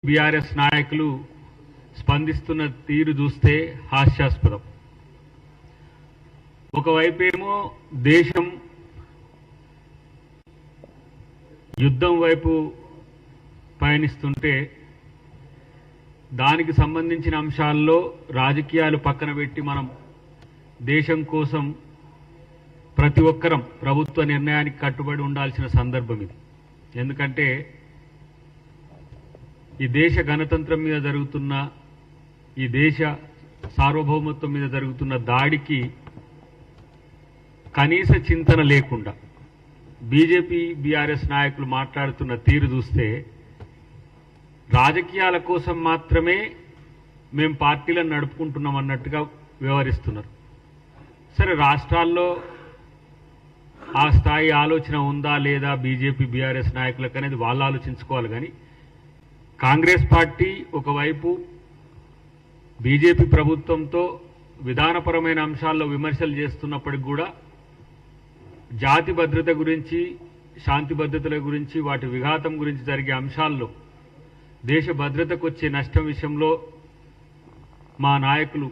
BRS నాయకులు స్పందిస్తున్న తీరు చూస్తే హాస్యాస్పదం. ఒకవైపేమో దేశం యుద్ధం వైపు పయనిస్తుంటే దానికి సంబంధించిన అంశాల్లో రాజకీయాలు పక్కన పెట్టి మనం దేశం కోసం ప్రతి ఒక్కరం ప్రభుత్వ నిర్ణయానికి కట్టుబడి ఉండాల్సిన సందర్భం ఇది. ఎందుకంటే ఈ దేశ గణతంత్రం మీద జరుగుతున్న, ఈ దేశ సార్వభౌమత్వం మీద జరుగుతున్న దాడికి కనీస చింతన లేకుండా బీజేపీ బీఆర్ఎస్ నాయకులు మాట్లాడుతున్న తీరు చూస్తే రాజకీయాల కోసం మాత్రమే మేము పార్టీలను నడుపుకుంటున్నాం అన్నట్టుగా వ్యవహరిస్తున్నారు. సరే, రాష్ట్రాల్లో ఆ స్థాయి ఆలోచన ఉందా లేదా బీజేపీ బీఆర్ఎస్ నాయకులకు అనేది వాళ్ళు ఆలోచించుకోవాలి. కానీ కాంగ్రెస్ పార్టీ ఒకవైపు బీజేపీ ప్రభుత్వంతో విధానపరమైన అంశాల్లో విమర్శలు చేస్తున్నప్పటికి కూడా జాతి భద్రత గురించి, శాంతి భద్రతల గురించి, వాటి విఘాతం గురించి జరిగే అంశాల్లో దేశ భద్రతకు వచ్చే నష్టం విషయంలో మా నాయకులు,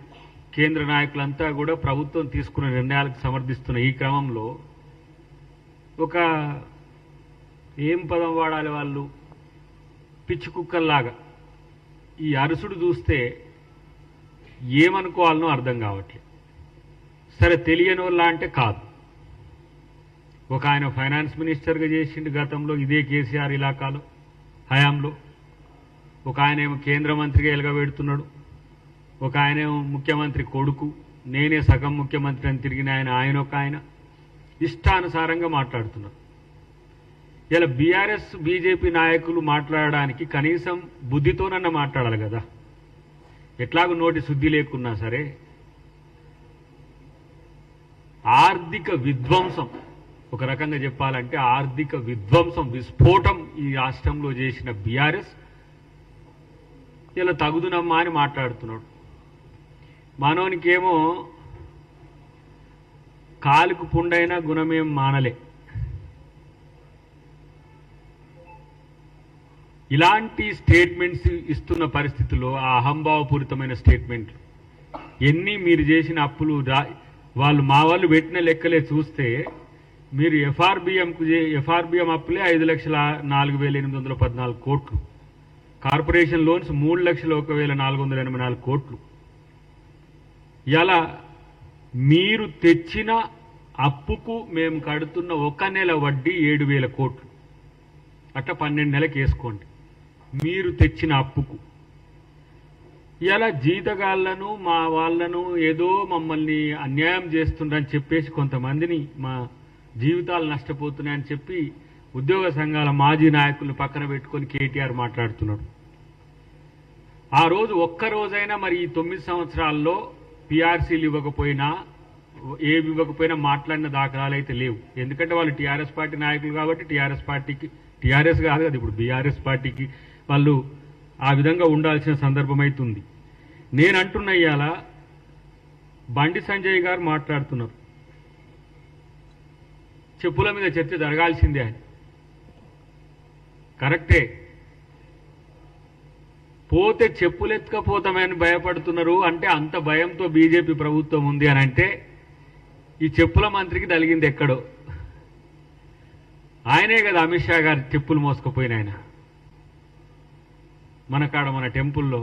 కేంద్ర నాయకులంతా కూడా ప్రభుత్వం తీసుకున్న నిర్ణయాలకు సమర్థిస్తున్న ఈ క్రమంలో ఒక ఏం పదం వాడాలి వాళ్ళు, పిచ్చి కుక్కల్లాగా ఈ అరుసుడు చూస్తే ఏమనుకోవాలనో అర్థం కావట్లేదు. సరే, తెలియని వాళ్ళ అంటే కాదు. ఒక ఆయన ఫైనాన్స్ మినిస్టర్గా చేసిండు గతంలో ఇదే కేసీఆర్ ఇలాకాలో హయాంలో. ఒక ఆయన ఏమో కేంద్ర మంత్రిగా ఎలగబెడుతున్నాడు. ఒక ఆయన ఏమో ముఖ్యమంత్రి కొడుకు, నేనే సగం ముఖ్యమంత్రి అని తిరిగిన ఆయన ఒక ఆయన ఇష్టానుసారంగా మాట్లాడుతున్నారు. ఇలా బీఆర్ఎస్ బీజేపీ నాయకులు మాట్లాడడానికి కనీసం బుద్ధితోనన్నా మాట్లాడాలి కదా. ఎట్లాగూ నోటి శుద్ధి లేకున్నా సరే ఆర్థిక విధ్వంసం, ఒక రకంగా చెప్పాలంటే ఆర్థిక విధ్వంసం, విస్ఫోటం ఈ రాష్ట్రంలో చేసిన బీఆర్ఎస్ ఇలా తగుదునమ్మా అని మాట్లాడుతున్నాడు. మనోనికేమో కాలుకు పుండైన గుణమేం మానలే. ఇలాంటి స్టేట్మెంట్స్ ఇస్తున్న పరిస్థితుల్లో ఆ అహంభావపూరితమైన స్టేట్మెంట్లు ఎన్ని, మీరు చేసిన అప్పులు వాళ్ళు మా వాళ్ళు పెట్టిన లెక్కలే చూస్తే మీరు ఎఫ్ఆర్బిఎం అప్పులే 5,04,814 కోట్లు, కార్పొరేషన్ లోన్స్ 3,01,484 కోట్లు. ఇలా మీరు తెచ్చిన అప్పుకు మేము కడుతున్న ఒక నెల వడ్డీ 7,000 కోట్లు. అట్లా 12 నెలలకు వేసుకోండి మీరు తెచ్చిన అప్పుకు. ఇలా జీతగాళ్లను, మా వాళ్లను ఏదో మమ్మల్ని అన్యాయం చేస్తుండ్రని చెప్పేసి కొంతమందిని మా జీవితాలు నష్టపోతున్నాయని చెప్పి ఉద్యోగ సంఘాల మాజీ నాయకులను పక్కన పెట్టుకొని కేటీఆర్ మాట్లాడుతున్నాడు. ఆ రోజు ఒక్కరోజైనా మరి ఈ 9 సంవత్సరాల్లో పీఆర్సీలు ఇవ్వకపోయినా, ఏవి ఇవ్వకపోయినా మాట్లాడిన దాఖలాలు అయితే లేవు. ఎందుకంటే వాళ్ళు టీఆర్ఎస్ పార్టీ నాయకులు కాబట్టి టీఆర్ఎస్ పార్టీకి, టీఆర్ఎస్ కాదు కదా ఇప్పుడు బీఆర్ఎస్ పార్టీకి వాళ్ళు ఆ విధంగా ఉండాల్సిన సందర్భం అవుతుంది. నేను అంటున్న ఇవాళ బండి సంజయ్ గారు మాట్లాడుతున్నారు, చెప్పుల మీద చర్చ జరగాల్సిందే అని. కరెక్టే, పోతే చెప్పులెత్తుకపోతామని భయపడుతున్నారు. అంటే అంత భయంతో బీజేపీ ప్రభుత్వం ఉంది అని అంటే ఈ చెప్పుల మంత్రికి తలిగింది ఎక్కడో. ఆయనే కదా అమిత్ షా గారు చెప్పులు మోసుకుపోయిన ఆయన. మన టెంపుల్లో,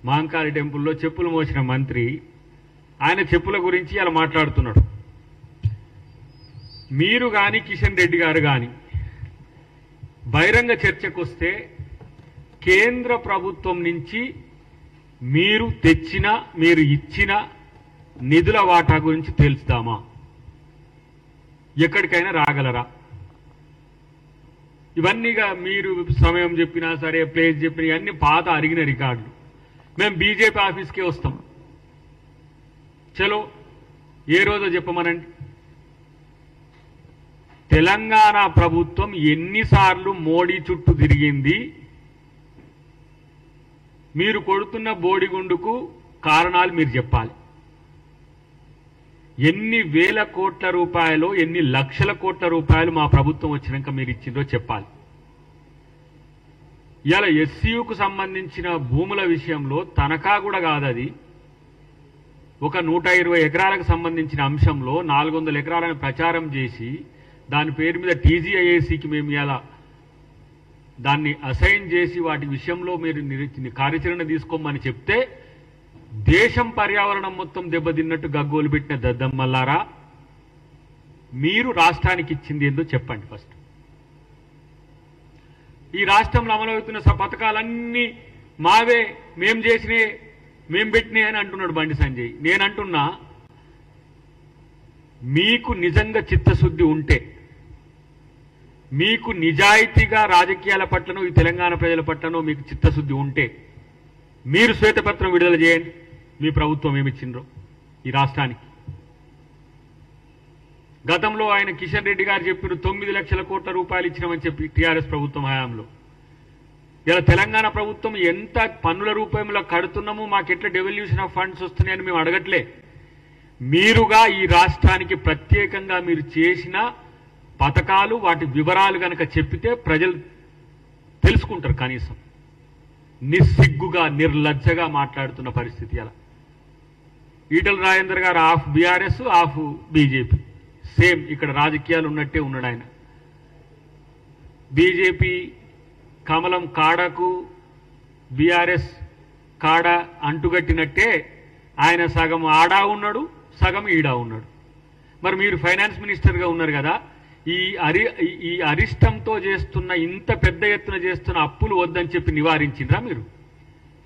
మహంకాళి టెంపుల్లో చెప్పులు మోసిన మంత్రి ఆయన చెప్పుల గురించి అలా మాట్లాడుతున్నాడు. మీరు కానీ కిషన్ రెడ్డి గారు కానీ బహిరంగ చర్చకు వస్తే కేంద్ర ప్రభుత్వం నుంచి మీరు తెచ్చిన, మీరు ఇచ్చిన నిధుల వాటా గురించి తెలుస్తామా? ఎక్కడికైనా రాగలరా? ఇవన్నీగా మీరు సమయం చెప్పినా సరే, ప్లేస్ చెప్పినా అన్ని పాత అరిగిన రికార్డులు. మేము బీజేపీ ఆఫీస్కే వస్తాం, చలో ఏ రోజో చెప్పమనండి. తెలంగాణ ప్రభుత్వం ఎన్నిసార్లు మోడీ చుట్టూ తిరిగింది, మీరు కొడుతున్న బోడిగుండుకు కారణాలు మీరు చెప్పాలి. ఎన్ని వేల కోట్ల రూపాయలు, ఎన్ని లక్షల కోట్ల రూపాయలు మా ప్రభుత్వం వచ్చినాక మీరు ఇచ్చిందో చెప్పాలి. ఇలా ఎస్సీయుకు సంబంధించిన భూముల విషయంలో తనఖా కూడా కాదు అది. ఒక 120 ఎకరాలకు సంబంధించిన అంశంలో 400 ఎకరాలను ప్రచారం చేసి దాని పేరు మీద టీజీఐఏసీకి మేము ఇలా దాన్ని అసైన్ చేసి వాటి విషయంలో మీరు కార్యాచరణ తీసుకోమని చెప్తే దేశం పర్యావరణం మొత్తం దెబ్బతిన్నట్టు గగ్గోలు పెట్టిన దద్దమ్మల్లారా, మీరు రాష్ట్రానికి ఇచ్చింది ఏందో చెప్పండి ఫస్ట్. ఈ రాష్ట్రంలో అమలవుతున్న పథకాలన్నీ మావే, మేం చేసినే, మేం పెట్టినాయి అని అంటున్నాడు బండి సంజయ్. నేనంటున్నా, మీకు నిజంగా చిత్తశుద్ధి ఉంటే, మీకు నిజాయితీగా రాజకీయాల పట్లనో ఈ తెలంగాణ ప్రజల పట్లనో మీకు చిత్తశుద్ధి ఉంటే మీరు శ్వేతపత్రం విడుదల చేయండి. మీ ప్రభుత్వం ఏమిచ్చిండ్రో ఈ రాష్ట్రానికి. గతంలో ఆయన కిషన్ రెడ్డి గారు చెప్పిన 9 లక్షల కోట్ల రూపాయలు ఇచ్చినామని చెప్పి టీఆర్ఎస్ ప్రభుత్వం హయాంలో. ఇలా తెలంగాణ ప్రభుత్వం ఎంత పన్నుల రూపంలో కడుతున్నామో మాకెట్లా డెవల్యూషన్ ఆఫ్ ఫండ్స్ వస్తున్నాయని మేము అడగట్లే. మీరుగా ఈ రాష్ట్రానికి ప్రత్యేకంగా మీరు చేసిన పథకాలు వాటి వివరాలు కనుక చెప్పితే ప్రజలు తెలుసుకుంటారు. కనీసం నిస్సిగ్గుగా నిర్లజ్జగా మాట్లాడుతున్న పరిస్థితి. అలా ఈటల రాజేందర్ గారు of BRS of BJP, same ఇక్కడ రాజకీయాలు ఉన్నట్టే ఉన్నాడు ఆయన. బీజేపీ కమలం కాడకు బీఆర్ఎస్ కాడ అంటుగట్టినట్టే ఆయన సగం ఆడా ఉన్నాడు, సగం ఈడా ఉన్నాడు. మరి మీరు ఫైనాన్స్ మినిస్టర్గా ఉన్నారు కదా, ఈ అరిష్టంతో చేస్తున్న ఇంత పెద్ద ఎత్తున చేస్తున్న అప్పులు వద్దని చెప్పి నివారించిండ్రా మీరు?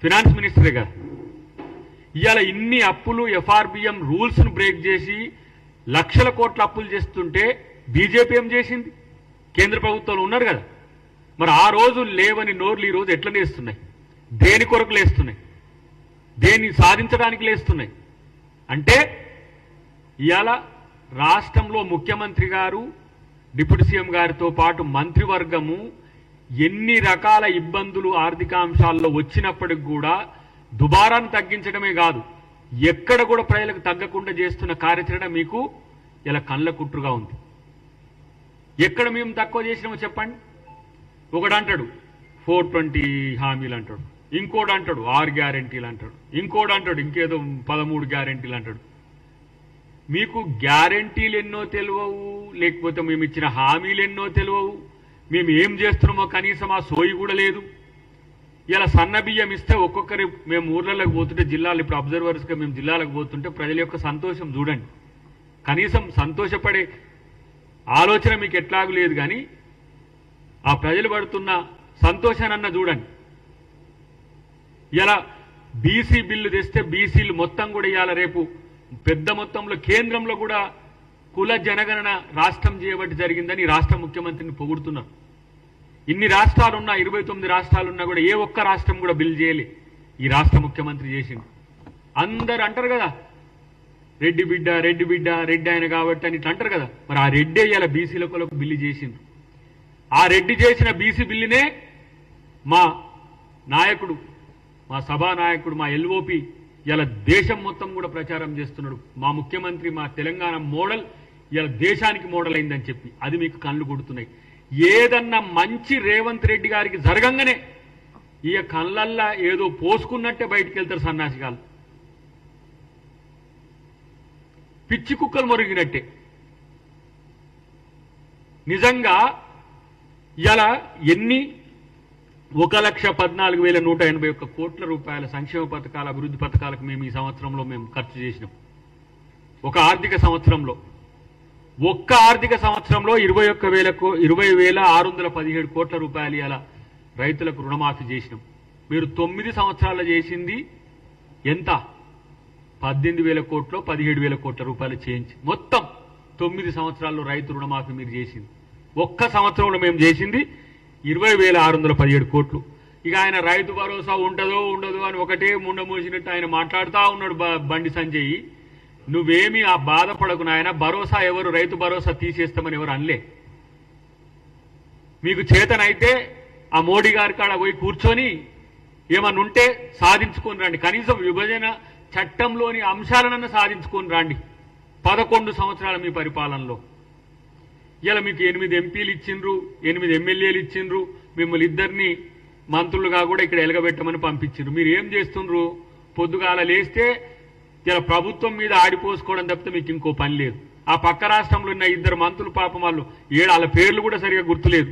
ఫైనాన్స్ మినిస్టరే కదా. ఇవాళ ఇన్ని అప్పులు ఎఫ్ఆర్బిఎం రూల్స్ను బ్రేక్ చేసి లక్షల కోట్ల అప్పులు చేస్తుంటే బీజేపీ ఏం చేసింది? కేంద్ర ప్రభుత్వంలో ఉన్నారు కదా. మరి ఆ రోజు లేవని నోర్లు ఈ రోజు ఎట్లా లేస్తున్నాయి? దేని కొరకు లేస్తున్నాయి? దేన్ని సాధించడానికి లేస్తున్నాయి? అంటే ఇవాళ రాష్ట్రంలో ముఖ్యమంత్రి గారు, డిప్యూటీ సీఎం గారితో పాటు మంత్రివర్గము ఎన్ని రకాల ఇబ్బందులు ఆర్థిక అంశాల్లో వచ్చినప్పటికి కూడా దుబారాన్ని తగ్గించడమే కాదు, ఎక్కడ కూడా ప్రజలకు తగ్గకుండా చేస్తున్న కార్యాచరణ మీకు ఇలా కళ్ళ కుట్రుగా ఉంది. ఎక్కడ మేము తక్కువ చేసినామో చెప్పండి. ఒకడు అంటాడు 420 హామీలు అంటాడు, ఇంకోడు అంటాడు 6 గ్యారెంటీలు అంటాడు, ఇంకోడు అంటాడు ఇంకేదో 13 గ్యారెంటీలు అంటాడు. మీకు గ్యారెంటీలు ఎన్నో తెలియవు, లేకపోతే మేము ఇచ్చిన హామీలు ఎన్నో తెలియవు, మేము ఏం చేస్తున్నామో కనీసం ఆ సోయి కూడా లేదు. ఇలా సన్న బియ్యం ఇస్తే ఒక్కొక్కరి మేము ఊర్లలోకి పోతుంటే, జిల్లాలు ఇప్పుడు అబ్జర్వర్స్గా మేము జిల్లాలకు పోతుంటే ప్రజల యొక్క సంతోషం చూడండి. కనీసం సంతోషపడే ఆలోచన మీకు ఎట్లాగూ లేదు, కానీ ఆ ప్రజలు పడుతున్న సంతోషానన్న చూడండి. ఇలా బీసీ బిల్లు తెస్తే బీసీలు మొత్తం కూడా ఇవాళ రేపు పెద్ద మొత్తంలో కేంద్రంలో కూడా కుల జనగణన రాష్ట్రం చేయబట్టి జరిగిందని రాష్ట్ర ముఖ్యమంత్రిని పొగుడుతున్నారు. ఇన్ని రాష్ట్రాలున్నా, 29 రాష్ట్రాలున్నా కూడా ఏ ఒక్క రాష్ట్రం కూడా బిల్ చేయలే, ఈ రాష్ట్ర ముఖ్యమంత్రి చేసింది. అందరు అంటారు కదా రెడ్డి బిడ్డ రెడ్డి బిడ్డ రెడ్డి ఆయన కాబట్టి అని ఇట్లా అంటారు కదా. మరి ఆ రెడ్డి ఇవాళ బీసీల కొరకు బిల్లు చేసిండ్రు. ఆ రెడ్డి చేసిన బీసీ బిల్లునే మా నాయకుడు, మా సభా నాయకుడు, మా ఎల్ఓపి ఇలా దేశం మొత్తం కూడా ప్రచారం చేస్తున్నాడు. మా ముఖ్యమంత్రి మా తెలంగాణ మోడల్ ఇలా దేశానికి మోడల్ అయిందని చెప్పి అది మీకు కళ్ళు కొడుతున్నాయి. ఏదన్నా మంచి రేవంత్ రెడ్డి గారికి జరగంగానే ఈ కళ్ళల్లా ఏదో పోసుకున్నట్టే బయటికి వెళ్తారు సన్నాసిగాలు, పిచ్చి కుక్కలు మొరిగినట్టే. నిజంగా ఇలా ఎన్ని 1,14,181 కోట్ల రూపాయల సంక్షేమ పథకాల అభివృద్ధి పథకాలకు మేము ఈ సంవత్సరంలో మేము ఖర్చు చేసినాం. ఒక ఆర్థిక సంవత్సరంలో, ఒక్క ఆర్థిక సంవత్సరంలో 20,617 కోట్ల రూపాయలు ఇలా రైతులకు రుణమాఫీ చేసినాం. మీరు 9 సంవత్సరాలు చేసింది ఎంత? 18,000 కోట్లు, 17,000 కోట్ల రూపాయలు చేయించి మొత్తం 9 సంవత్సరాల్లో రైతు రుణమాఫీ మీరు చేసింది. ఒక్క సంవత్సరంలో మేము చేసింది 20,617 కోట్లు. ఇక ఆయన రైతు భరోసా ఉంటుందో ఉండదో అని ఒకటే ముండ మూసినట్టు ఆయన మాట్లాడుతూ ఉన్నాడు బండి సంజయ్. నువ్వేమీ ఆ బాధపడకు నాయన, భరోసా ఎవరు రైతు భరోసా తీసేస్తామని ఎవరు అనలే. మీకు చేతనైతే ఆ మోడీ గారి కాడ పోయి కూర్చొని ఏమన్నా ఉంటే సాధించుకొని రండి. కనీసం విభజన చట్టంలోని అంశాలనన్నా సాధించుకొని రండి. 11 సంవత్సరాల మీ పరిపాలనలో ఇలా మీకు 8 ఎంపీలు ఇచ్చిండ్రు, 8 ఎమ్మెల్యేలు ఇచ్చిండ్రు, మిమ్మల్ని ఇద్దరిని మంత్రులుగా కూడా ఇక్కడ ఎలగబెట్టమని పంపించారు. మీరు ఏం చేస్తుండ్రు? పొద్దుగాల లేస్తే ఇలా ప్రభుత్వం మీద ఆడిపోసుకోవడం తప్పితే మీకు ఇంకో పని లేదు. ఆ పక్క రాష్ట్రంలో ఉన్న 2 మంత్రులు పాపం వాళ్ళు వాళ్ళ పేర్లు కూడా సరిగా గుర్తులేదు.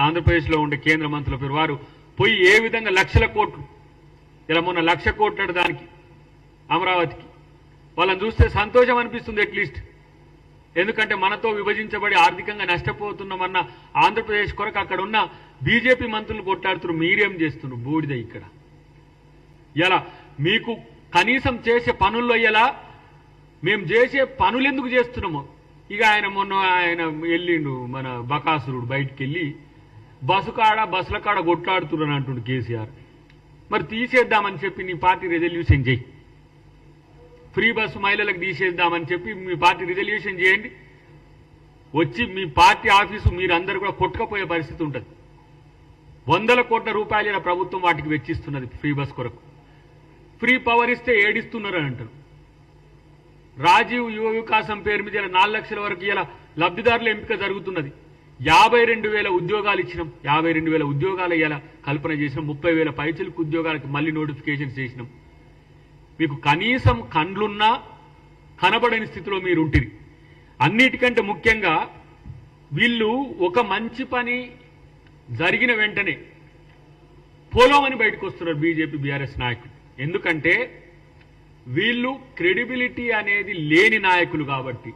ఆంధ్రప్రదేశ్లో ఉండే కేంద్ర మంత్రుల పేరు వారు పోయి ఏ విధంగా లక్షల కోట్లు, ఇలా మొన్న 1,00,000 కోట్లు దానికి అమరావతికి, వాళ్ళని చూస్తే సంతోషం అనిపిస్తుంది అట్లీస్ట్. ఎందుకంటే మనతో విభజించబడి ఆర్థికంగా నష్టపోతున్నామన్న ఆంధ్రప్రదేశ్ కొరకు అక్కడ ఉన్న బీజేపీ మంత్రులు కొట్లాడుతున్నారు. మీరేం చేస్తున్నారు? బూడిద ఇక్కడ. ఇలా మీకు కనీసం చేసే పనుల్లో ఇలా మేము చేసే పనులు ఎందుకు చేస్తున్నాము? ఇక ఆయన వెళ్ళిండు మన బకాసురుడు బయటికి వెళ్ళి బస్సుల కాడ కొట్లాడుతున్నాను అంటుండు కేసీఆర్. మరి తీసేద్దామని చెప్పి నీ పార్టీ రెజల్యూషన్ చేయి, ఫ్రీ బస్సు మహిళలకు తీసేద్దామని చెప్పి మీ పార్టీ రిజల్యూషన్ చేయండి. వచ్చి మీ పార్టీ ఆఫీసు మీరందరూ కూడా కొట్టుకపోయే పరిస్థితి ఉంటుంది. 100 కోట్ల రూపాయల ప్రభుత్వం వాటికి వెచ్చిస్తున్నది ఫ్రీ బస్ కొరకు. ఫ్రీ పవర్ ఇస్తే ఏడిస్తున్నారని అంటారు. రాజీవ్ యువ వికాసం పేరు మీద 4 లక్షల వరకు ఇలా లబ్ధిదారుల ఎంపిక జరుగుతున్నది. 52,000 ఉద్యోగాలు ఇచ్చినాం. 52,000 ఉద్యోగాలు ఇలా కల్పన చేసినాం. 30,000 పైచిలకు ఉద్యోగాలకు మళ్ళీ నోటిఫికేషన్స్ చేసినాం. మీకు కనీసం కండ్లున్నా కనబడని స్థితిలో మీరు ఉంటుంది. అన్నిటికంటే ముఖ్యంగా వీళ్ళు ఒక మంచి పని జరిగిన వెంటనే పోలోమని బయటకు వస్తున్నారు బీజేపీ బీఆర్ఎస్ నాయకులు. ఎందుకంటే వీళ్ళు క్రెడిబిలిటీ అనేది లేని నాయకులు కాబట్టి.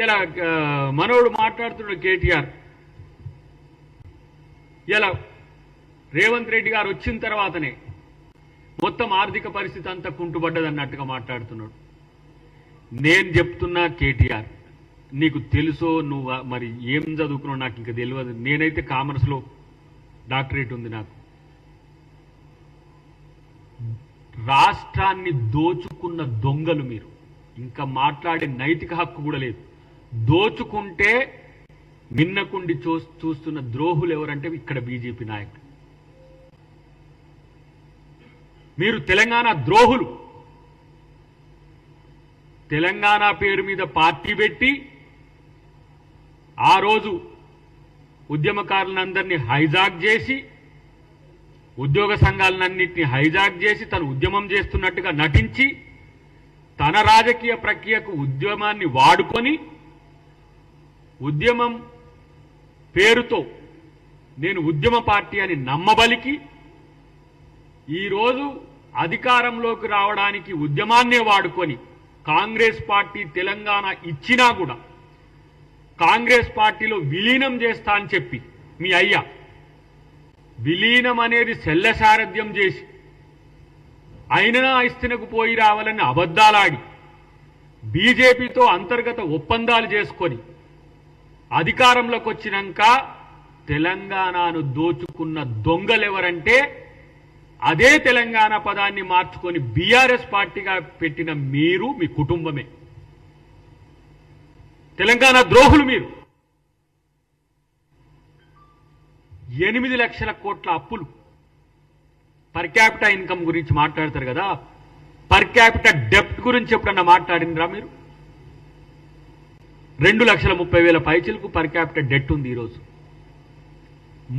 ఇలా మనోడు మాట్లాడుతున్నాడు కేటీఆర్, ఇలా రేవంత్ రెడ్డి గారు వచ్చిన తర్వాతనే మొత్తం ఆర్థిక పరిస్థితి అంతా కుంటుపడ్డదన్నట్టుగా మాట్లాడుతున్నాడు. నేను చెప్తున్నా కేటీఆర్, నీకు తెలుసో నువ్వు మరి ఏం చదువుకున్నావు నాకు ఇంకా తెలియదు. నేనైతే కామర్స్లో డాక్టరేట్ ఉంది నాకు. రాష్ట్రాన్ని దోచుకున్న దొంగలు మీరు. ఇంకా మాట్లాడే నైతిక హక్కు కూడా లేదు. దోచుకుంటే మిన్నకుండి చూస్తున్న ద్రోహులు ఎవరంటే ఇక్కడ బీజేపీ నాయకులు. మీరు తెలంగాణ ద్రోహులు. తెలంగాణ పేరు మీద పార్టీ పెట్టి ఆ రోజు ఉద్యమకారులందరినీ హైజాక్ చేసి, ఉద్యోగ సంఘాలన్నింటినీ హైజాక్ చేసి తను ఉద్యమం చేస్తున్నట్టుగా నటించి తన రాజకీయ ప్రక్రియకు ఉద్యమాన్ని వాడుకొని ఉద్యమం పేరుతో నేను ఉద్యమ పార్టీ అని నమ్మబలికి ఈరోజు అధికారంలోకి రావడానికి ఉద్యమాన్నే వాడుకొని కాంగ్రెస్ పార్టీ తెలంగాణ ఇచ్చినా కూడా కాంగ్రెస్ పార్టీలో విలీనం చేస్తా అని చెప్పి మీ అయ్యా విలీనం అనేది శల్యసారథ్యం చేసి అయినా ఇస్తనకు పోయి రావాలని అబద్ధాలాడి బీజేపీతో అంతర్గత ఒప్పందాలు చేసుకొని అధికారంలోకి వచ్చినాక తెలంగాణను దోచుకున్న దొంగలెవరంటే అదే తెలంగాణ పదాన్ని మార్చుకొని బీఆర్ఎస్ పార్టీగా పెట్టిన మీరు, మీ కుటుంబమే తెలంగాణ ద్రోహులు. మీరు 8 లక్షల కోట్ల అప్పులు. పర్ క్యాపిటల్ ఇన్కమ్ గురించి మాట్లాడతారు కదా, పర్ క్యాపిటల్ డెప్ట్ గురించి ఎప్పుడన్నా మాట్లాడినరా మీరు? 2,30,000 పైచిలకు పర్ క్యాపిటల్ డెట్ ఉంది ఈరోజు.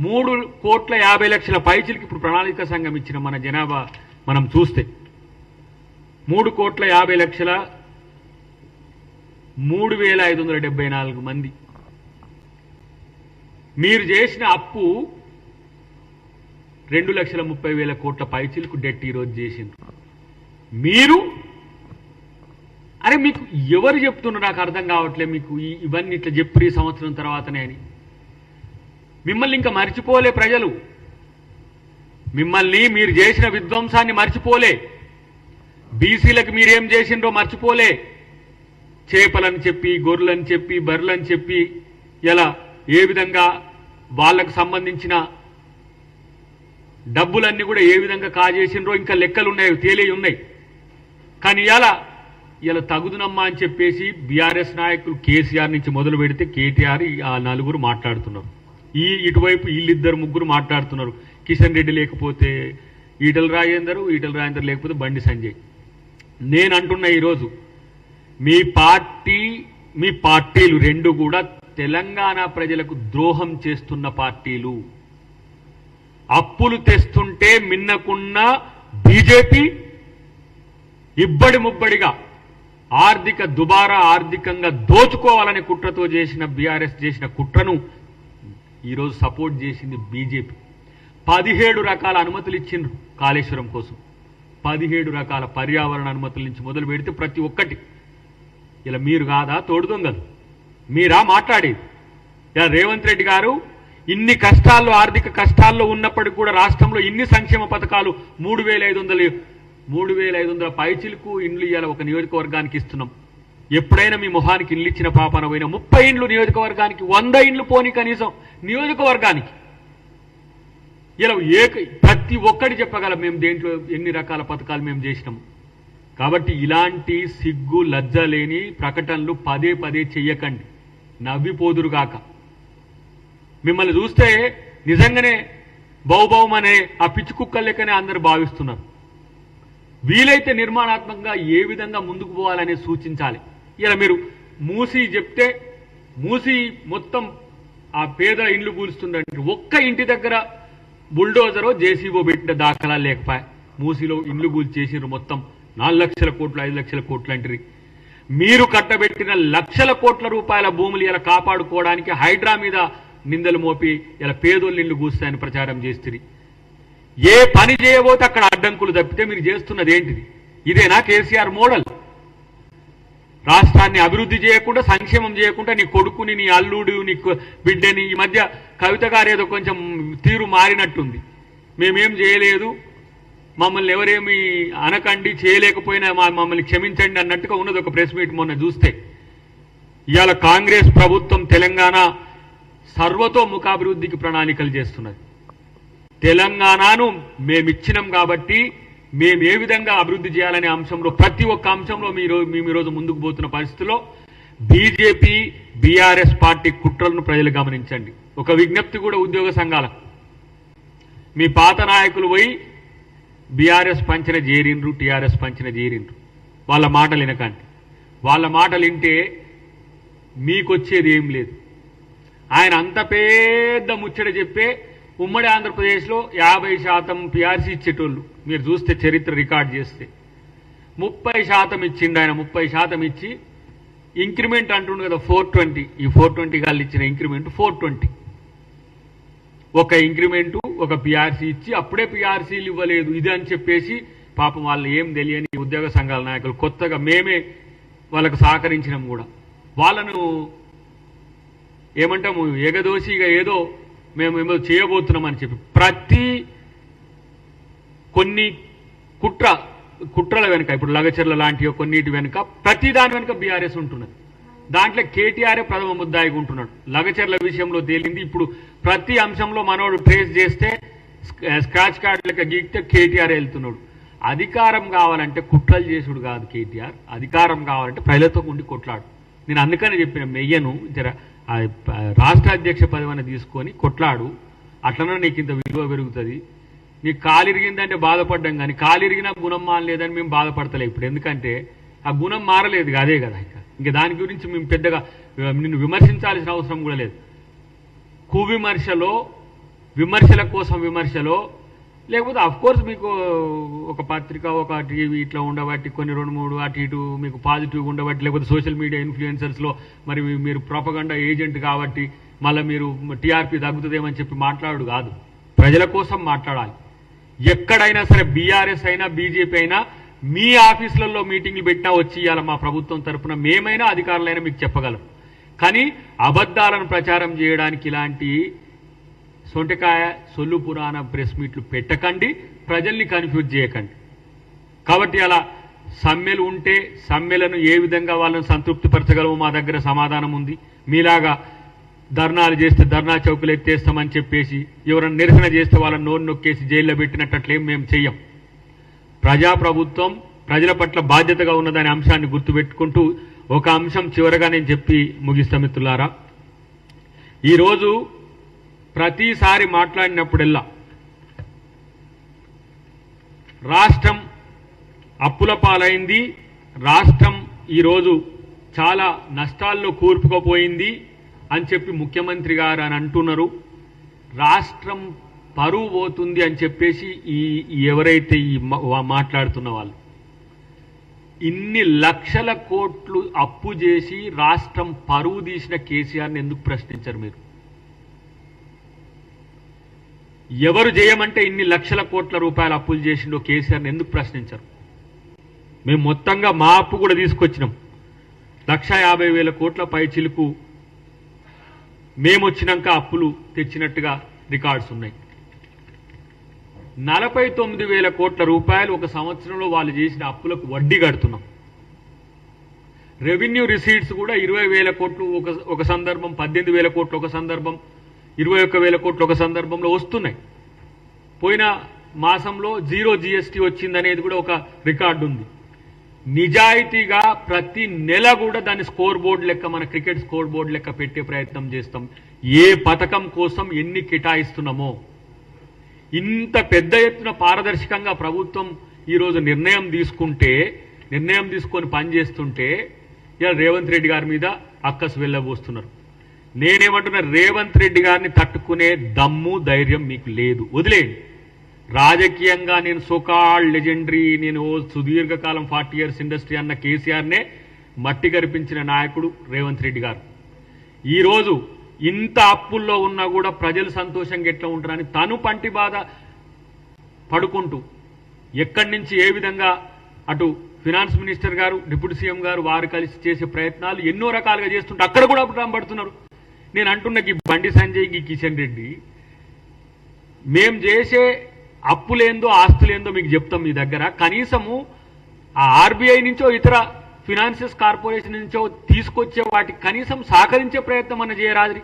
3,50,00,000 పైచిలకు ఇప్పుడు ప్రణాళిక సంఘం ఇచ్చిన మన జనాభా మనం చూస్తే 3,50,00,000 3,574 మంది. మీరు చేసిన అప్పు 2,30,000 కోట్ల పైచిలకు డెట్ ఈరోజు చేసిండ్రు మీరు. అరే మీకు ఎవరు చెప్తున్నారు నాకు అర్థం కావట్లేదు. మీకు ఇవన్నీ ఇట్లా చెప్పి సంవత్సరం తర్వాతనే అని. మిమ్మల్ని ఇంకా మర్చిపోలే ప్రజలు. మిమ్మల్ని మీరు చేసిన విధ్వంసాన్ని మర్చిపోలే. బీసీలకు మీరేం చేసిండ్రో మర్చిపోలే. చేపలని చెప్పి, గొర్రెలని చెప్పి, బర్రెలని చెప్పి ఎలా ఏ విధంగా వాళ్ళకు సంబంధించిన డబ్బులన్నీ కూడా ఏ విధంగా కాజేసిండ్రో ఇంకా లెక్కలు ఉన్నాయి, తేలియి ఉన్నాయి. కానీ ఇలా తగుదునమ్మా అని చెప్పేసి బీఆర్ఎస్ నాయకులు కేసీఆర్ నుంచి మొదలు పెడితే కేటీఆర్ ఆ నలుగురు మాట్లాడుతున్నారు. ఇటువైపు వీళ్ళిద్దరు ముగ్గురు మాట్లాడుతున్నారు. కిషన్ రెడ్డి లేకపోతే ఈటల రాజేందర్ లేకపోతే బండి సంజయ్. నేను అంటున్నా ఈరోజు మీ పార్టీలు రెండు కూడా తెలంగాణ ప్రజలకు ద్రోహం చేస్తున్న పార్టీలు. అప్పులు తెస్తుంటే మిన్నకున్న బీజేపీ ఇబ్బడి ముబ్బడిగా ఆర్థిక దుబారా ఆర్థికంగా దోచుకోవాలనే కుట్రతో చేసిన బీఆర్ఎస్ చేసిన కుట్రను ఈరోజు సపోర్ట్ చేసింది బీజేపీ. 17 రకాల అనుమతులు ఇచ్చిండ్రు కాళేశ్వరం కోసం. 17 రకాల పర్యావరణ అనుమతుల నుంచి మొదలు పెడితే ప్రతి ఒక్కటి. ఇలా మీరు కాదా తోడు దొంగలు? మీరా మాట్లాడేది? ఇలా రేవంత్ రెడ్డి గారు ఇన్ని కష్టాల్లో ఆర్థిక కష్టాల్లో ఉన్నప్పటికీ కూడా రాష్ట్రంలో ఇన్ని సంక్షేమ పథకాలు 3,500 పైచిలకు ఇండ్లు ఇవాళ ఒక నియోజకవర్గానికి ఇస్తున్నాం. ఎప్పుడైనా మీ మొహానికి ఇల్లు ఇచ్చిన పాపన పోయినా 30 ఇండ్లు నియోజకవర్గానికి, 100 ఇండ్లు పోని కనీసం నియోజకవర్గానికి. ఇలా ప్రతి ఒక్కటి చెప్పగలం మేము దేంట్లో ఎన్ని రకాల పథకాలు మేము చేసినాము. కాబట్టి ఇలాంటి సిగ్గు లజ్జ లేని ప్రకటనలు పదే పదే చెయ్యకండి, నవ్విపోదురుగాక. మిమ్మల్ని చూస్తే నిజంగానే బౌబౌమనే ఆ పిచ్చి కుక్కల లెక్కనే అందరూ భావిస్తున్నారు. వీలైతే నిర్మాణాత్మకంగా ఏ విధంగా ముందుకు పోవాలనే సూచించాలి. ఇలా మీరు మూసి చెప్తే మూసి మొత్తం ఆ పేదల ఇండ్లు కూలుస్తుందంటే ఒక్క ఇంటి దగ్గర బుల్డోజరో జేసీబో పెట్టిన దాఖలా లేకపోయా. మూసిలో ఇండ్లు కూల్చేసినారు మొత్తం 4 లక్షల కోట్లు 5 లక్షల కోట్లు అంటారు. మీరు కట్టబెట్టిన లక్షల కోట్ల రూపాయల భూములు ఇలా కాపాడుకోవడానికి హైడ్రా మీద నిందలు మోపి ఇలా పేదోళ్ళు ఇల్లు కూస్తాయని ప్రచారం చేస్తుంది. ఏ పని చేయబోతే అక్కడ అడ్డంకులు తప్పితే మీరు చేస్తున్నది ఏంటిది? ఇదేనా కేసీఆర్ మోడల్? రాష్ట్రాన్ని అభివృద్ధి చేయకుండా, సంక్షేమం చేయకుండా నీ కొడుకుని, నీ అల్లుడు, నీ బిడ్డని. ఈ మధ్య కవిత గారు ఏదో కొంచెం తీరు మారినట్టుంది. మేమేం చేయలేదు, మమ్మల్ని ఎవరేమి అనకండి, చేయలేకపోయినా మమ్మల్ని క్షమించండి అన్నట్టుగా ఉన్నది ఒక ప్రెస్ మీట్ మొన్న చూస్తే. ఇవాళ కాంగ్రెస్ ప్రభుత్వం తెలంగాణ సర్వతోముఖాభివృద్ధికి ప్రణాళికలు చేస్తున్నది. తెలంగాణను మేమిచ్చినాం కాబట్టి మేము ఏ విధంగా అభివృద్ధి చేయాలనే అంశంలో ప్రతి ఒక్క అంశంలో మేము ఈరోజు ముందుకు పోతున్న పరిస్థితిలో బీజేపీ బీఆర్ఎస్ పార్టీ కుట్రలను ప్రజలు గమనించండి. ఒక విజ్ఞప్తి కూడా ఉద్యోగ సంఘాలకు, మీ పాత నాయకులు పోయి బీఆర్ఎస్ పంచిన చేరిండ్రు, టీఆర్ఎస్ పంచిన చేరిండ్రు. వాళ్ళ మాటలు వినకండి. వాళ్ళ మాటలు వింటే మీకొచ్చేది ఏం లేదు. ఆయన అంత పెద్ద ముచ్చట చెప్పే ఉమ్మడి ఆంధ్రప్రదేశ్లో 50% పీఆర్సీ ఇచ్చేటోళ్ళు మీరు చూస్తే, చరిత్ర రికార్డ్ చేస్తే 30% ఇచ్చిండు ఆయన. 30% ఇచ్చి ఇంక్రిమెంట్ అంటుండు కదా 420. ఈ 420 గాళ్ళు ఇచ్చిన ఇంక్రిమెంట్ 420. ఒక ఇంక్రిమెంటు ఒక పీఆర్సీ ఇచ్చి అప్పుడే పీఆర్సీలు ఇవ్వలేదు ఇది అని చెప్పేసి పాపం వాళ్ళు ఏం తెలియని ఉద్యోగ సంఘాల నాయకులు కొత్తగా మేమే వాళ్ళకు సహకరించినాం కూడా. వాళ్ళను ఏమంటాము, ఎగదోసిగా ఏదో మేమేమో చేయబోతున్నామని చెప్పి కొన్ని కుట్రల వెనుక, ఇప్పుడు లగచర్ల లాంటి కొన్నిటి వెనుక ప్రతి దాని వెనుక బీఆర్ఎస్ ఉంటున్నది. దాంట్లో కేటీఆర్ ప్రథమ ముద్దాయిగా ఉంటున్నాడు. లగచర్ల విషయంలో తేలింది. ఇప్పుడు ప్రతి అంశంలో మనోడు ట్రేస్ చేస్తే స్క్రాచ్ కార్డు లెక్క గీక్తే కేటీఆర్ వెళ్తున్నాడు. అధికారం కావాలంటే కుట్రలు చేసుడు కాదు కేటీఆర్, అధికారం కావాలంటే ప్రజలతో ఉండి కొట్లాడు. నేను అందుకనే చెప్పిన మెయ్యను జర రాష్ట్ర అధ్యక్ష పదవిని తీసుకొని కొట్లాడు, అట్లనే నీకు ఇంత విలువ పెరుగుతుంది. నీకు కాలిరిగిందంటే బాధపడ్డాం, కానీ కాలిరిగినా గుణం మారలేదని మేము బాధపడతలే ఇప్పుడు. ఎందుకంటే ఆ గుణం మారలేదు, అదే కదా. ఇంకా దాని గురించి మేము పెద్దగా నిన్ను విమర్శించాల్సిన అవసరం కూడా లేదు. విమర్శల కోసం విమర్శలో, లేకపోతే అఫ్కోర్స్ మీకు ఒక పత్రిక ఒక టీవీ ఇట్లా ఉండబట్టి కొన్ని 2-3 అటు ఇటు మీకు పాజిటివ్గా ఉండబట్టి, లేకపోతే సోషల్ మీడియా ఇన్ఫ్లుయెన్సర్స్లో మరి మీరు ప్రొపగండా ఏజెంట్ కాబట్టి మళ్ళీ మీరు టీఆర్పీ తగ్గుతుందేమని చెప్పి మాట్లాడు కాదు, ప్రజల కోసం మాట్లాడాలి. ఎక్కడైనా సరే బీఆర్ఎస్ అయినా బీజేపీ అయినా మీ ఆఫీసులలో మీటింగ్లు పెట్టినా వచ్చి ఇవాళ మా ప్రభుత్వం తరఫున మేమైనా అధికారులైనా మీకు చెప్పగలం. కానీ అబద్ధాలను ప్రచారం చేయడానికి ఇలాంటి సొంటకాయ సొల్లు పురాణ ప్రెస్ మీట్లు పెట్టకండి, ప్రజల్ని కన్ఫ్యూజ్ చేయకండి. కాబట్టి అలా సమ్మెలు ఉంటే సమ్మెలను ఏ విధంగా వాళ్ళని సంతృప్తిపరచగలమో మా దగ్గర సమాధానం ఉంది. మీలాగా ధర్నాలు చేస్తే ధర్నా చౌకులు ఎత్తేస్తామని చెప్పేసి ఎవరైనా నిరసన చేస్తే వాళ్ళని నోరు నొక్కేసి జైల్లో పెట్టినట్లేం మేము చెయ్యం. ప్రజాప్రభుత్వం ప్రజల పట్ల బాధ్యతగా ఉన్నదనే అంశాన్ని గుర్తుపెట్టుకుంటూ ఒక అంశం చివరగా నేను చెప్పి ముగిస్తా మిత్రులారా. ఈరోజు ప్రతిసారి మాట్లాడినప్పుడల్లా రాష్ట్రం అప్పుల పాలైంది, రాష్ట్రం ఈరోజు చాలా నష్టాల్లో కూరుకుపోయింది అని చెప్పి ముఖ్యమంత్రి గారు అని అంటున్నారు. రాష్ట్రం పరువు పోతుంది అని చెప్పేసి ఎవరైతే మాట్లాడుతున్న వాళ్ళు ఇన్ని లక్షల కోట్లు అప్పు చేసి రాష్ట్రం పరువు తీసిన కేసీఆర్ని ఎందుకు ప్రశ్నించరు మీరు? ఎవరు చేయమంటే ఇన్ని లక్షల కోట్ల రూపాయల అప్పులు చేసిండో కేసీఆర్ని ఎందుకు ప్రశ్నించరు? మేము మొత్తంగా మా అప్పు కూడా తీసుకొచ్చినాం. 1,50,000 కోట్ల పై చిలుకు మేము వచ్చినాక అప్పులు తెచ్చినట్టుగా రికార్డ్స్ ఉన్నాయి. 49,000 కోట్ల రూపాయలు ఒక సంవత్సరంలో వాళ్ళు చేసిన అప్పులకు వడ్డీ కడుతున్నాం. రెవెన్యూ రిసీట్స్ కూడా 20,000 కోట్లు ఒక సందర్భం, 18,000 కోట్లు ఒక సందర్భం, 21,000 కోట్లు ఒక సందర్భంలో వస్తున్నాయి. పోయిన మాసంలో 0 జీఎస్టీ వచ్చిందనేది కూడా ఒక రికార్డు ఉంది. నిజాయితీగా ప్రతి నెల కూడా దాన్ని స్కోర్ బోర్డు లెక్క, మన క్రికెట్ స్కోర్ బోర్డు లెక్క పెట్టే ప్రయత్నం చేస్తాం. ఏ పథకం కోసం ఎన్ని కేటాయిస్తున్నామో ఇంత పెద్ద ఎత్తున పారదర్శకంగా ప్రభుత్వం ఈరోజు నిర్ణయం తీసుకొని పనిచేస్తుంటే ఇలా రేవంత్ రెడ్డి గారి మీద అక్కసు వెళ్ళబోస్తున్నారు. నేనేమంటున్నా, రేవంత్ రెడ్డి గారిని తట్టుకునే దమ్ము ధైర్యం మీకు లేదు, వదిలేయండి. రాజకీయంగా నేను సోకాల్డ్ లెజెండరీ, నేను సుదీర్ఘకాలం 40 years ఇండస్ట్రీ అన్న కేసీఆర్నే మట్టి కరిపించిన నాయకుడు రేవంత్ రెడ్డి గారు. ఈరోజు ఇంత అప్పుల్లో ఉన్నా కూడా ప్రజలు సంతోషంగా ఎట్లా ఉంటారని తను పంటి బాధ పడుకుంటూ ఎక్కడి నుంచి ఏ విధంగా అటు ఫినాన్స్ మినిస్టర్ గారు, డిప్యూటీ సీఎం గారు వారు కలిసి చేసే ప్రయత్నాలు ఎన్నో రకాలుగా చేస్తుంటే అక్కడ కూడా పడుతున్నారు. నేను అంటున్నా, ఈ బండి సంజయ్, ఈ కిషన్ రెడ్డి, మేం చేసే అప్పులేందో ఆస్తులేందో మీకు చెప్తాం. మీ దగ్గర కనీసము ఆ ఆర్బీఐ నుంచో ఇతర ఫినాన్షియస్ కార్పొరేషన్ నుంచో తీసుకొచ్చే వాటికి కనీసం సహకరించే ప్రయత్నం అన్న చేయరాదు.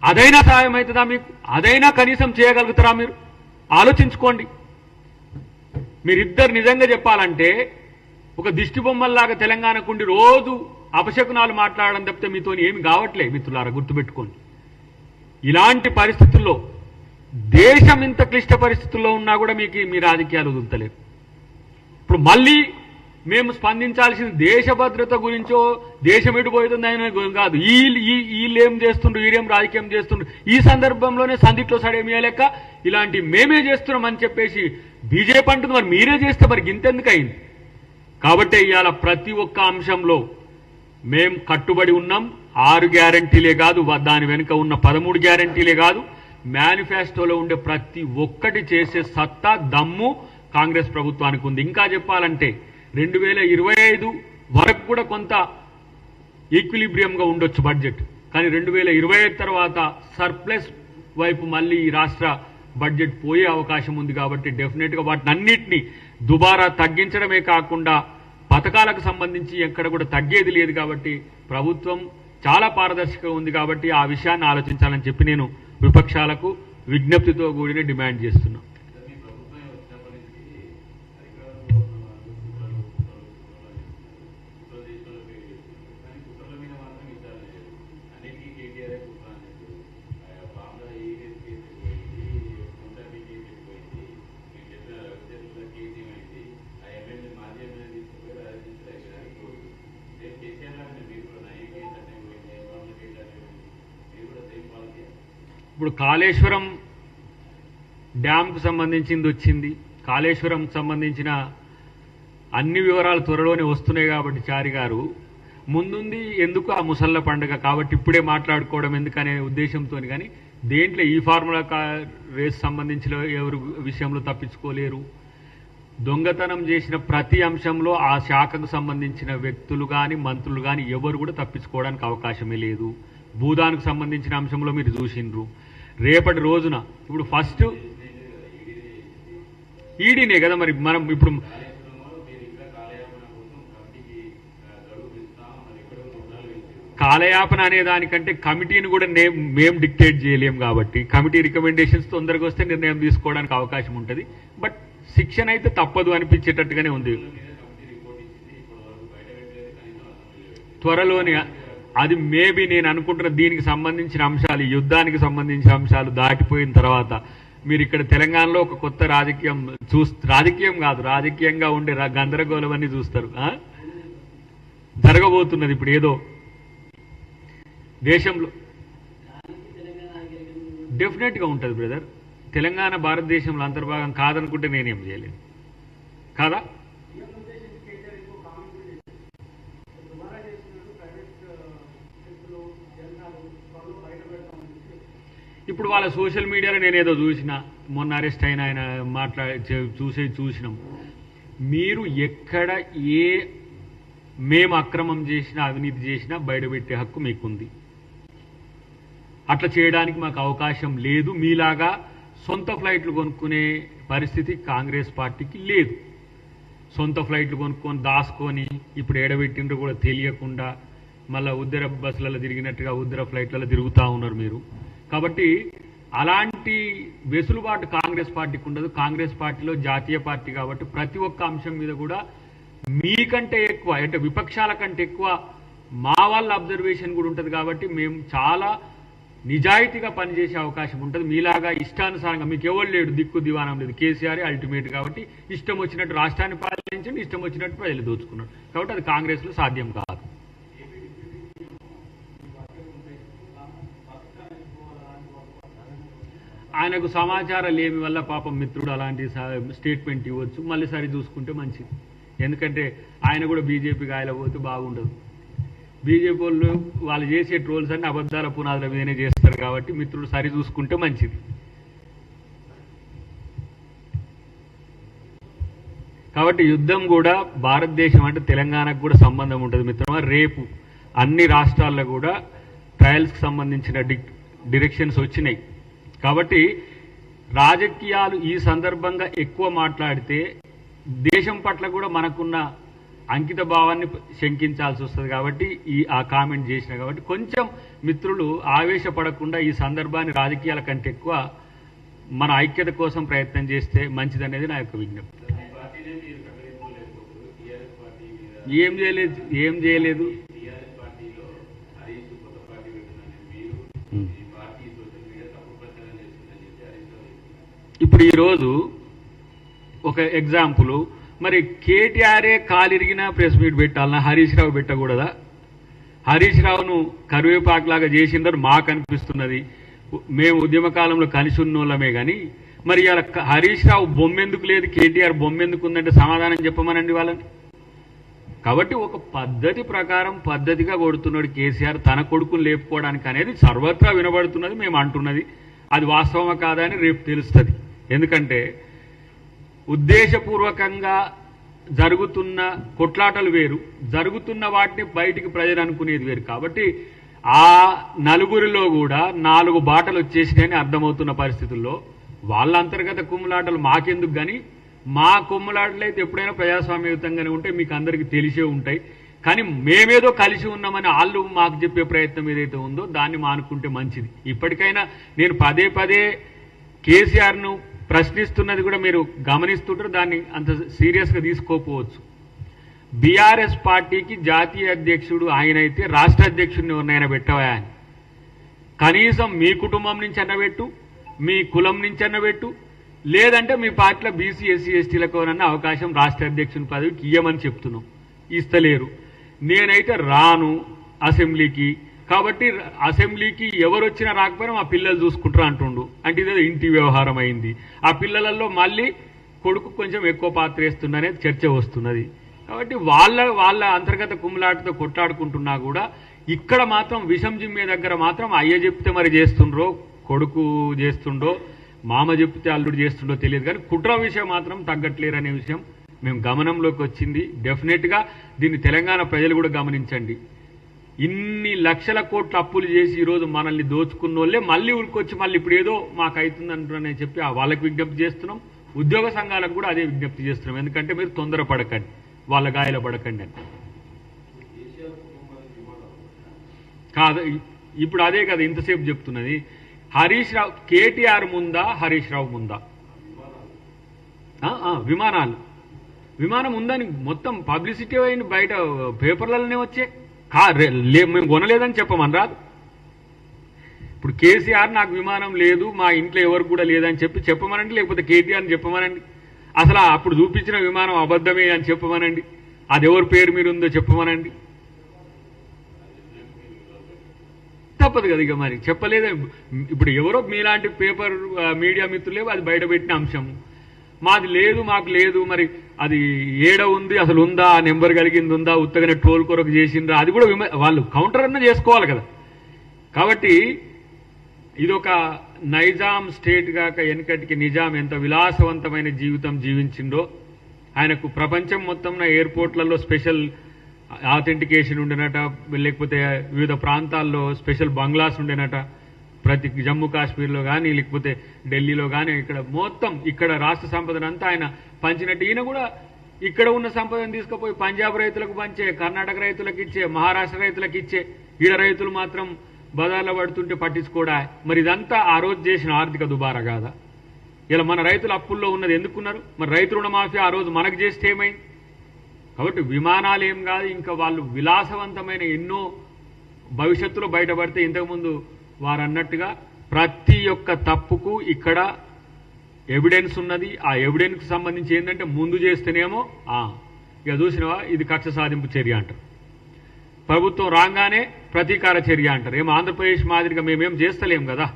అదైనా సహాయం అవుతుందా మీకు? అదైనా కనీసం చేయగలుగుతారా మీరు? ఆలోచించుకోండి. మీరిద్దరు నిజంగా చెప్పాలంటే ఒక దిష్టి బొమ్మల్లాగా తెలంగాణకుండి రోజు అపశకునాలు మాట్లాడడం తప్పితే మీతో ఏమి కావట్లే. మిత్రులారా, గుర్తుపెట్టుకోండి. ఇలాంటి పరిస్థితుల్లో, దేశం ఇంత క్లిష్ట పరిస్థితుల్లో ఉన్నా కూడా మీకు మీ రాజకీయాలు వదులుతలేరు. ఇప్పుడు మళ్ళీ మేము స్పందించాల్సింది దేశ భద్రత గురించో, దేశం ఎడిపోతుందని కాదు. వీళ్ళేం చేస్తుండ్రు, వీరేం రాజకీయం చేస్తుండ్రు, ఈ సందర్భంలోనే సందిట్లో సడేమియలేక ఇలాంటి మేమే చేస్తున్నాం అని చెప్పేసి బీజేపీ అంటుంది. మరి మీరే చేస్తే మరి ఇంతెందుకు అయింది? కాబట్టి ఇవాళ ప్రతి ఒక్క అంశంలో మేం కట్టుబడి ఉన్నాం. 6 గ్యారంటీలే కాదు, దాని వెనుక ఉన్న 13 గ్యారంటీలే కాదు, మేనిఫెస్టోలో ఉండే ప్రతి ఒక్కటి చేసే సత్తా, దమ్ము కాంగ్రెస్ ప్రభుత్వానికి ఉంది. ఇంకా చెప్పాలంటే 2025 వరకు కూడా కొంత ఈక్విలిబ్రియంగా ఉండొచ్చు బడ్జెట్, కానీ 2025 తర్వాత సర్ప్లస్ వైపు మళ్ళీ ఈ రాష్ట్ర బడ్జెట్ పోయే అవకాశం ఉంది. కాబట్టి డెఫినెట్గా వాటిని అన్నింటినీ దుబారా తగ్గించడమే కాకుండా పథకాలకు సంబంధించి ఎక్కడ కూడా తగ్గేది లేదు. కాబట్టి ప్రభుత్వం చాలా పారదర్శకంగా ఉంది. కాబట్టి ఆ విషయాన్ని ఆలోచించాలని చెప్పి నేను విపక్షాలకు విజ్ఞప్తితో కూడిన డిమాండ్ చేస్తున్నా. ఇప్పుడు కాళేశ్వరం డ్యాంకు సంబంధించింది వచ్చింది. కాళేశ్వరం సంబంధించిన అన్ని వివరాలు త్వరలోనే వస్తున్నాయి. కాబట్టి చారి గారు ముందుంది ఎందుకు ఆ ముసళ్ళ పండుగ, కాబట్టి ఇప్పుడే మాట్లాడుకోవడం ఎందుకనే ఉద్దేశంతో, కానీ దేంట్లో ఈ ఫార్ములా రేస్ సంబంధించిన ఎవరు విషయంలో తప్పించుకోలేరు. దొంగతనం చేసిన ప్రతి అంశంలో ఆ శాఖకు సంబంధించిన వ్యక్తులు కానీ మంత్రులు కానీ ఎవరు కూడా తప్పించుకోవడానికి అవకాశమే లేదు. భూదానికి సంబంధించిన అంశంలో మీరు చూసిండ్రు. రేపటి రోజున ఇప్పుడు ఫస్ట్ ఈడీనే కదా, మరి మనం ఇప్పుడు కాలయాపన అనే దానికంటే కమిటీని కూడా మేము డిక్టేట్ చేయలేం. కాబట్టి కమిటీ రికమెండేషన్స్ తొందరగా వస్తే నిర్ణయం తీసుకోవడానికి అవకాశం ఉంటుంది. బట్ శిక్షణ అయితే తప్పదు అనిపించేటట్టుగానే ఉంది. త్వరలోనే అది మేబీ నేను అనుకుంటున్న దీనికి సంబంధించిన అంశాలు, యుద్ధానికి సంబంధించిన అంశాలు దాటిపోయిన తర్వాత మీరు ఇక్కడ తెలంగాణలో ఒక కొత్త రాజకీయం రాజకీయం కాదు, రాజకీయంగా ఉండే గందరగోళం అన్ని చూస్తారు. జరగబోతున్నది ఇప్పుడు ఏదో దేశంలో. డెఫినెట్గా ఉంటుంది బ్రదర్. తెలంగాణ భారతదేశంలో అంతర్భాగం కాదనుకుంటే నేనేం చేయలేను కాదా? ఇప్పుడు వాళ్ళ సోషల్ మీడియాలో నేనేదో చూసిన, మొన్న అరెస్ట్ అయిన ఆయన చూసినాం. మీరు ఎక్కడ మేము అక్రమం చేసినా అవినీతి చేసినా బయటపెట్టే హక్కు మీకుంది. అట్లా చేయడానికి మాకు అవకాశం లేదు. మీలాగా సొంత ఫ్లైట్లు కొనుక్కునే పరిస్థితి కాంగ్రెస్ పార్టీకి లేదు. సొంత ఫ్లైట్లు కొనుక్కొని దాచుకొని ఇప్పుడు ఏడబెట్టిండ్రు కూడా తెలియకుండా మళ్ళీ ఉద్దర బస్సులలో తిరిగినట్టుగా ఉద్దర ఫ్లైట్లలో తిరుగుతూ ఉన్నారు మీరు. కాబట్టి అలాంటి వెసులుబాటు కాంగ్రెస్ పార్టీకి ఉండదు. కాంగ్రెస్ పార్టీలో జాతీయ పార్టీ కాబట్టి ప్రతి ఒక్క అంశం మీద కూడా మీకంటే ఎక్కువ, అంటే విపక్షాల కంటే ఎక్కువ మా వాళ్ళ అబ్జర్వేషన్ కూడా ఉంటుంది. కాబట్టి మేము చాలా నిజాయితీగా పనిచేసే అవకాశం ఉంటుంది. మీలాగా ఇష్టానుసారంగా మీకు ఎవరు లేడు, దిక్కు దివానం లేదు. కేసీఆర్ అల్టిమేట్ కాబట్టి ఇష్టం వచ్చినట్టు రాష్ట్రాన్ని పాలించండి, ఇష్టం వచ్చినట్టు ప్రజలు దోచుకున్నారు. కాబట్టి అది కాంగ్రెస్లో సాధ్యం కాదు. ఆయనకు సమాచారం లేమి వల్ల పాపం మిత్రుడు అలాంటి స్టేట్మెంట్ ఇవ్వచ్చు. మళ్ళీ సరి చూసుకుంటే మంచిది. ఎందుకంటే ఆయన కూడా బీజేపీకి ఆయన పోతే బాగుండదు. బీజేపీ వాళ్ళు చేసే ట్రోల్స్ అన్ని అబద్ధాల పునాదుల మీదనే చేస్తారు. కాబట్టి మిత్రుడు సరి చూసుకుంటే మంచిది. కాబట్టి యుద్ధం కూడా భారతదేశం అంటే తెలంగాణకు కూడా సంబంధం ఉంటుంది మిత్రమా. రేపు అన్ని రాష్ట్రాల్లో కూడా ట్రయల్స్కి సంబంధించిన డిరెక్షన్స్ వచ్చినాయి. కాబట్టి రాజకీయాలు ఈ సందర్భంగా ఎక్కువ మాట్లాడితే దేశం పట్ల కూడా మనకున్న అంకిత భావాన్ని శంకించాల్సి వస్తుంది. కాబట్టి ఆ కామెంట్ చేసిన కాబట్టి కొంచెం మిత్రులు ఆవేశపడకుండా ఈ సందర్భాన్ని రాజకీయాల కంటే ఎక్కువ మన ఐక్యత కోసం ప్రయత్నం చేస్తే మంచిదనేది నా యొక్క విజ్ఞప్తి. ఏం చేయలేదు. ఇప్పుడు ఈరోజు ఒక ఎగ్జాంపుల్, మరి కేటీఆర్ఏ కాలిరిగినా ప్రెస్ మీట్ పెట్టాలన్నా హరీష్ రావు పెట్టకూడదా? హరీష్ రావును కరివేపాకులాగా చేసిందని మాకు అనిపిస్తున్నది. మేము ఉద్యమ కాలంలో కలిసి ఉన్నోళ్ళమే కానీ మరి ఇలా హరీష్ రావు బొమ్మెందుకు లేదు, కేటీఆర్ బొమ్మెందుకు ఉందంటే సమాధానం చెప్పమనండి వాళ్ళని. కాబట్టి ఒక పద్ధతి ప్రకారం పద్ధతిగా కొడుతున్నాడు కేసీఆర్ తన కొడుకును లేపుకోవడానికి అనేది సర్వత్రా వినబడుతున్నది. మేము అంటున్నది అది వాస్తవమా కాదా అని రేపు తెలుస్తుంది. ఎందుకంటే ఉద్దేశపూర్వకంగా జరుగుతున్న కొట్లాటలు వేరు, జరుగుతున్న వాటిని బయటికి ప్రజలు అనుకునేది వేరు. కాబట్టి ఆ నలుగురిలో కూడా 4 బాటలు వచ్చేసినాయని అర్థమవుతున్న పరిస్థితుల్లో వాళ్ళ అంతర్గత కుమ్ములాటలు మాకెందుకు కానీ మా కుమ్ములాటలు అయితే ఎప్పుడైనా ప్రజాస్వామ్యయుతంగానే ఉంటాయి, మీకు అందరికీ తెలిసే ఉంటాయి. కానీ మేమేదో కలిసి ఉన్నామని వాళ్ళు మాకు చెప్పే ప్రయత్నం ఏదైతే ఉందో దాన్ని మానుకుంటే మంచిది. ఇప్పటికైనా నేను పదే పదే కేసీఆర్ను ప్రశ్నిస్తున్నది కూడా మీరు గమనిస్తుంటారు, దాన్ని అంత సీరియస్గా తీసుకోకపోవచ్చు. బీఆర్ఎస్ పార్టీకి జాతీయ అధ్యక్షుడు ఆయనైతే రాష్ట్ర అధ్యక్షుడిని ఎవరినైనా పెట్టవా అని కనీసం మీ కుటుంబం నుంచి అన్నబెట్టు, మీ కులం నుంచి అన్నబెట్టు, లేదంటే మీ పార్టీలో బీసీ ఎస్సీ ఎస్టీలకు ఎవరన్నా అవకాశం రాష్ట్ర అధ్యక్షుని పదవికి ఇయ్యమని చెప్తున్నాం. ఇస్తలేరు. నేనైతే రాను అసెంబ్లీకి. కాబట్టి అసెంబ్లీకి ఎవరు వచ్చినా రాకపోయినా మా పిల్లలు చూసుకుంటారు అంటుండు. అంటే ఇదేదో ఇంటి వ్యవహారం అయింది. ఆ పిల్లలలో మళ్ళీ కొడుకు కొంచెం ఎక్కువ పాత్ర వేస్తుందనేది చర్చ వస్తున్నది. కాబట్టి వాళ్ళ అంతర్గత కుమ్ములాటతో కొట్లాడుకుంటున్నా కూడా ఇక్కడ మాత్రం విషం జిమ్మే దగ్గర మాత్రం అయ్య చెప్తే మరి చేస్తుండ్రో, కొడుకు చేస్తుండో, మామ చెప్తే అల్లుడు చేస్తుండో తెలియదు. కానీ కుట్ర విషయం మాత్రం తగ్గట్లేరనే విషయం మేము గమనంలోకి వచ్చింది. డెఫినెట్గా దీన్ని తెలంగాణ ప్రజలు కూడా గమనించండి. ఇన్ని లక్షల కోట్ల అప్పులు చేసి ఈరోజు మనల్ని దోచుకున్న వాళ్ళే మళ్ళీ ఉరికొచ్చి మళ్ళీ ఇప్పుడు ఏదో మాకు అవుతుందంటారని చెప్పి వాళ్ళకి విజ్ఞప్తి చేస్తున్నాం. ఉద్యోగ సంఘాలకు కూడా అదే విజ్ఞప్తి చేస్తున్నాం. ఎందుకంటే మీరు తొందరపడకండి, వాళ్ళ గాయాల పడకండి అని. కాదు ఇప్పుడు అదే కదా ఇంతసేపు చెప్తున్నది. హరీష్ రావు కేటీఆర్ ముందా హరీష్ రావు ముందా? విమానం ఉందని మొత్తం పబ్లిసిటీ అయింది, బయట పేపర్లలోనే వచ్చే. మేము కొనలేదని చెప్పమని రాదు. ఇప్పుడు కేసీఆర్ నాకు విమానం లేదు, మా ఇంట్లో ఎవరు కూడా లేదని చెప్పమనండి, లేకపోతే కేటీఆర్ని చెప్పమనండి. అసలు అప్పుడు చూపించిన విమానం అబద్ధమే అని చెప్పమనండి. అది ఎవరి పేరు మీద ఉందో చెప్పమనండి. తప్పదు కదా ఇక మరి చెప్పలేదే. ఇప్పుడు ఎవరో మీలాంటి పేపర్ మీడియా మిత్రులే అది బయటపెట్టిన అంశం. మాది లేదు, మాకు లేదు, మరి అది ఏడ ఉంది, అసలు ఉందా, ఆ నెంబర్ కలిగింది ఉందా, ఉత్తగానే ట్రోల్ కొరకు చేసిండ్రా, అది కూడా వాళ్ళు కౌంటర్ అన్న చేసుకోవాలి కదా. కాబట్టి ఇదొక నైజాం స్టేట్ గాక వెనకటికి నిజాం ఎంత విలాసవంతమైన జీవితం జీవించిండో, ఆయనకు ప్రపంచం మొత్తం ఎయిర్పోర్ట్లలో స్పెషల్ ఆథెంటికేషన్ ఉండేనట, లేకపోతే వివిధ ప్రాంతాల్లో స్పెషల్ బంగ్లాస్ ఉండేనట, ప్రతి జమ్మూ కాశ్మీర్లో కానీ లేకపోతే ఢిల్లీలో కానీ ఇక్కడ మొత్తం ఇక్కడ రాష్ట్ర సంపదనంతా ఆయన పంచినట్టు ఈయన కూడా ఇక్కడ ఉన్న సంపదను తీసుకుపోయి పంజాబ్ రైతులకు పంచే, కర్ణాటక రైతులకు ఇచ్చే, మహారాష్ట్ర రైతులకు ఇచ్చే, ఈడ రైతులు మాత్రం బజార్లో పడుతుంటే పట్టించుకోడా. మరి ఇదంతా ఆ రోజు చేసిన ఆర్థిక దుబారా కాదా? ఇలా మన రైతులు అప్పుల్లో ఉన్నది ఎందుకున్నారు? మరి రైతు రుణమాఫీ ఆ రోజు మనకు చేస్తే ఏమైంది? కాబట్టి విమానాలు ఏం కాదు, ఇంకా వాళ్ళు విలాసవంతమైన ఎన్నో భవిష్యత్తులో బయటపడితే ఇంతకుముందు వారు అన్నట్టుగా ప్రతి ఒక్క తప్పుకు ఇక్కడ ఎవిడెన్స్ ఉన్నది. ఆ ఎవిడెన్స్ సంబంధించి ఏంటంటే ముందు చేస్తేనేమో ఇక చూసినవా ఇది కక్ష సాధింపు చర్య అంటారు, ప్రభుత్వం రాగానే ప్రతీకార చర్య అంటారు. ఏమో ఆంధ్రప్రదేశ్ మాదిరిగా మేమేం చేస్తలేం కదా.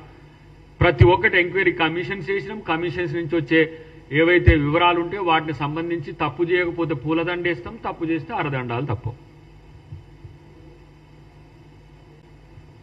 ప్రతి ఒక్కటి ఎంక్వైరీ కమిషన్స్ చేసినాం, కమిషన్స్ నుంచి వచ్చే ఏవైతే వివరాలు ఉంటే వాటిని సంబంధించి తప్పు చేయకపోతే పూలదండేస్తాం, తప్పు చేస్తే అరదండాలు తప్పు.